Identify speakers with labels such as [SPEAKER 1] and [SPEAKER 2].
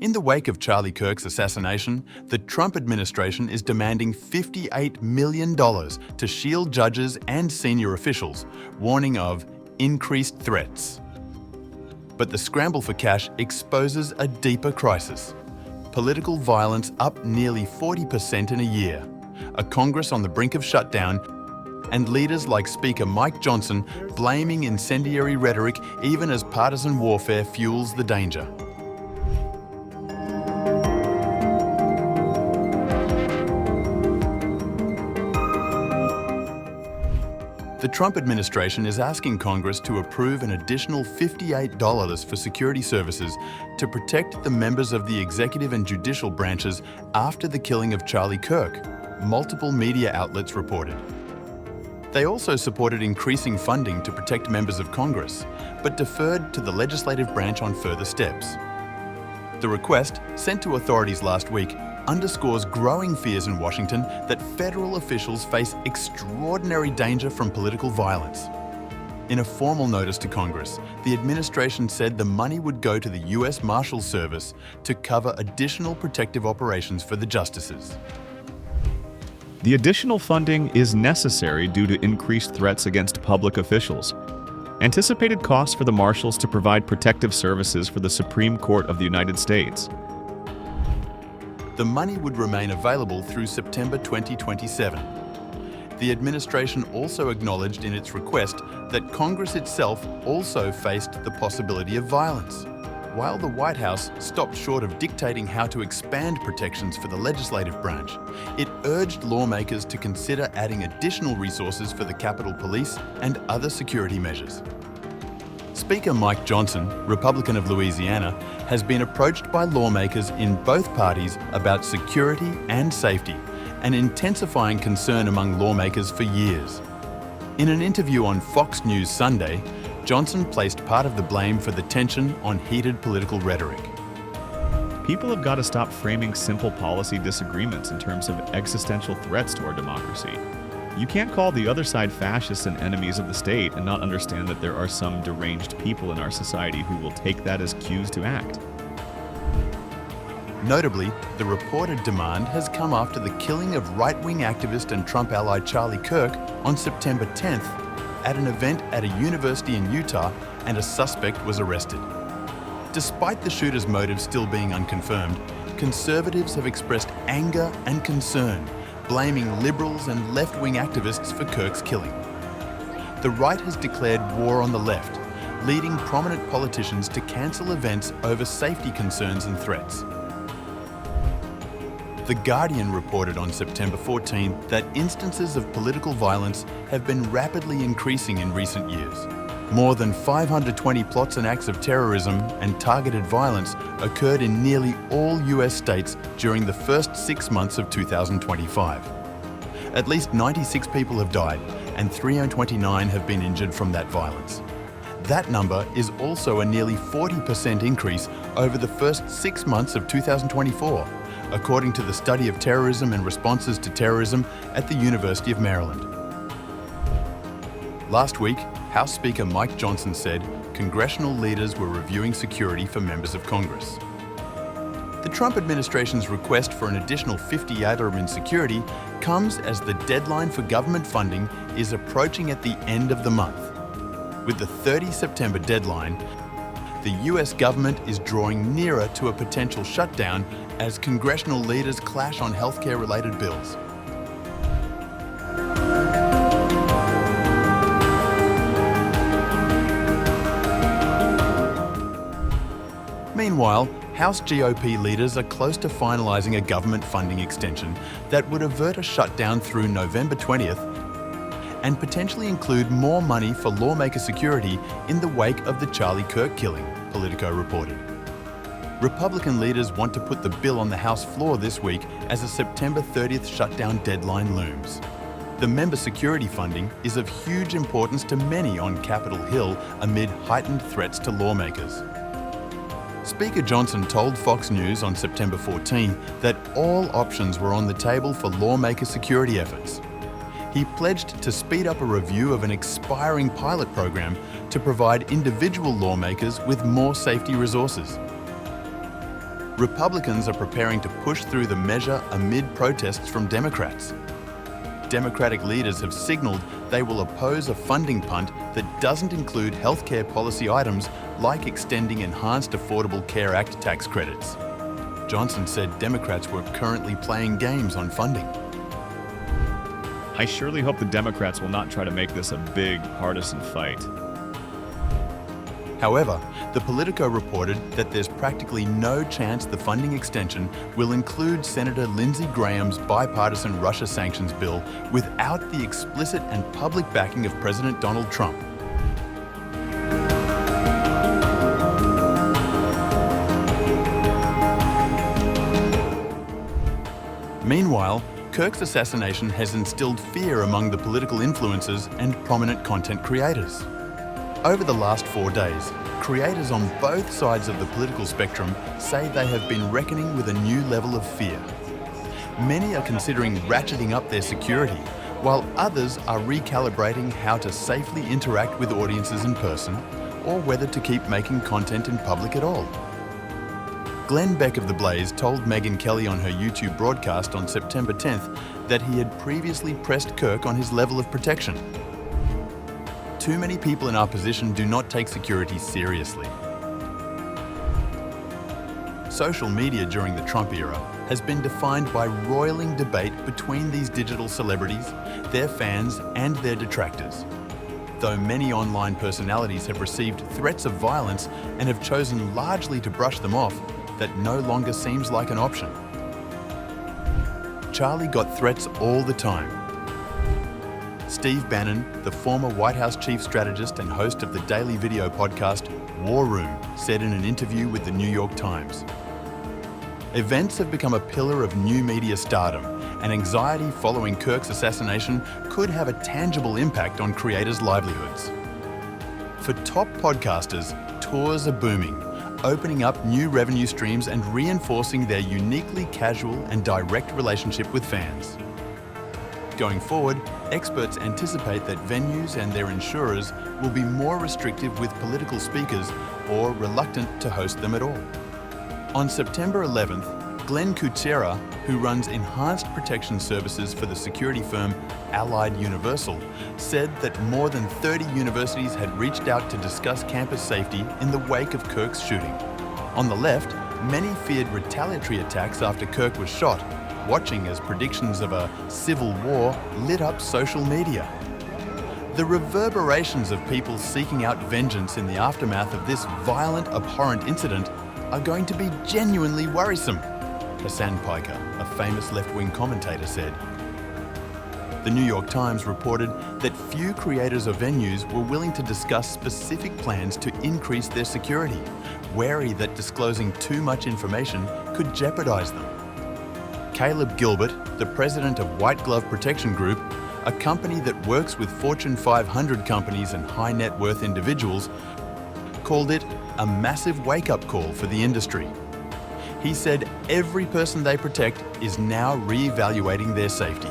[SPEAKER 1] In the wake of Charlie Kirk's assassination, the Trump administration is demanding $58 million to shield judges and senior officials, warning of increased threats. But the scramble for cash exposes a deeper crisis. Political violence up nearly 40% in a year, a Congress on the brink of shutdown, and leaders like Speaker Mike Johnson blaming incendiary rhetoric even as partisan warfare fuels the danger. The Trump administration is asking Congress to approve an additional $58 for security services to protect the members of the executive and judicial branches after the killing of Charlie Kirk, multiple media outlets reported. They also supported increasing funding to protect members of Congress, but deferred to the legislative branch on further steps. The request, sent to authorities last week, underscores growing fears in Washington that federal officials face extraordinary danger from political violence. In a formal notice to Congress, the administration said the money would go to the U.S. Marshals Service to cover additional protective operations for the justices.
[SPEAKER 2] The additional funding is necessary due to increased threats against public officials. Anticipated costs for the Marshals to provide protective services for the Supreme Court of the United States.
[SPEAKER 1] The money would remain available through September 2027. The administration also acknowledged in its request that Congress itself also faced the possibility of violence. While the White House stopped short of dictating how to expand protections for the legislative branch, it urged lawmakers to consider adding additional resources for the Capitol Police and other security measures. Speaker Mike Johnson, Republican of Louisiana, has been approached by lawmakers in both parties about security and safety, an intensifying concern among lawmakers for years. In an interview on Fox News Sunday, Johnson placed part of the blame for the tension on heated political rhetoric.
[SPEAKER 2] People have got to stop framing simple policy disagreements in terms of existential threats to our democracy. You can't call the other side fascists and enemies of the state and not understand that there are some deranged people in our society who will take that as cues to act.
[SPEAKER 1] Notably, the reported demand has come after the killing of right-wing activist and Trump ally Charlie Kirk on September 10th at an event at a university in Utah, and a suspect was arrested. Despite the shooter's motive still being unconfirmed, conservatives have expressed anger and concern, blaming liberals and left-wing activists for Kirk's killing. The right has declared war on the left, leading prominent politicians to cancel events over safety concerns and threats. The Guardian reported on September 14 that instances of political violence have been rapidly increasing in recent years. More than 520 plots and acts of terrorism and targeted violence occurred in nearly all US states during the first 6 months of 2025. At least 96 people have died and 329 have been injured from that violence. That number is also a nearly 40% increase over the first 6 months of 2024, according to the Study of Terrorism and Responses to Terrorism at the University of Maryland. Last week, House Speaker Mike Johnson said congressional leaders were reviewing security for members of Congress. The Trump administration's request for an additional $58 in security comes as the deadline for government funding is approaching at the end of the month. With the 30 September deadline, the US government is drawing nearer to a potential shutdown as congressional leaders clash on healthcare-related bills. Meanwhile, House GOP leaders are close to finalising a government funding extension that would avert a shutdown through November 20th and potentially include more money for lawmaker security in the wake of the Charlie Kirk killing, Politico reported. Republican leaders want to put the bill on the House floor this week as a September 30th shutdown deadline looms. The member security funding is of huge importance to many on Capitol Hill amid heightened threats to lawmakers. Speaker Johnson told Fox News on September 14 that all options were on the table for lawmaker security efforts. He pledged to speed up a review of an expiring pilot program to provide individual lawmakers with more safety resources. Republicans are preparing to push through the measure amid protests from Democrats. Democratic leaders have signaled they will oppose a funding punt that doesn't include healthcare policy items like extending Enhanced Affordable Care Act tax credits. Johnson said Democrats were currently playing games on funding.
[SPEAKER 2] I surely hope the Democrats will not try to make this a big partisan fight.
[SPEAKER 1] However, the Politico reported that there's practically no chance the funding extension will include Senator Lindsey Graham's bipartisan Russia sanctions bill without the explicit and public backing of President Donald Trump. Meanwhile, Kirk's assassination has instilled fear among the political influencers and prominent content creators. Over the last 4 days, creators on both sides of the political spectrum say they have been reckoning with a new level of fear. Many are considering ratcheting up their security, while others are recalibrating how to safely interact with audiences in person, or whether to keep making content in public at all. Glenn Beck of The Blaze told Megyn Kelly on her YouTube broadcast on September 10th that he had previously pressed Kirk on his level of protection. Too many people in our position do not take security seriously. Social media during the Trump era has been defined by roiling debate between these digital celebrities, their fans, and their detractors. Though many online personalities have received threats of violence and have chosen largely to brush them off, that no longer seems like an option. Charlie got threats all the time. Steve Bannon, the former White House chief strategist and host of the daily video podcast War Room, said in an interview with the New York Times, "Events have become a pillar of new media stardom, and anxiety following Kirk's assassination could have a tangible impact on creators' livelihoods." For top podcasters, tours are booming, opening up new revenue streams and reinforcing their uniquely casual and direct relationship with fans. Going forward, experts anticipate that venues and their insurers will be more restrictive with political speakers or reluctant to host them at all. On September 11th, Glenn Kuchera, who runs enhanced protection services for the security firm Allied Universal, said that more than 30 universities had reached out to discuss campus safety in the wake of Kirk's shooting. On the left, many feared retaliatory attacks after Kirk was shot, watching as predictions of a civil war lit up social media. The reverberations of people seeking out vengeance in the aftermath of this violent, abhorrent incident are going to be genuinely worrisome, Hassan Piker, a famous left-wing commentator, said. The New York Times reported that few creators or venues were willing to discuss specific plans to increase their security, wary that disclosing too much information could jeopardize them. Caleb Gilbert, the president of White Glove Protection Group, a company that works with Fortune 500 companies and high net worth individuals, called it a massive wake-up call for the industry. He said every person they protect is now re-evaluating their safety.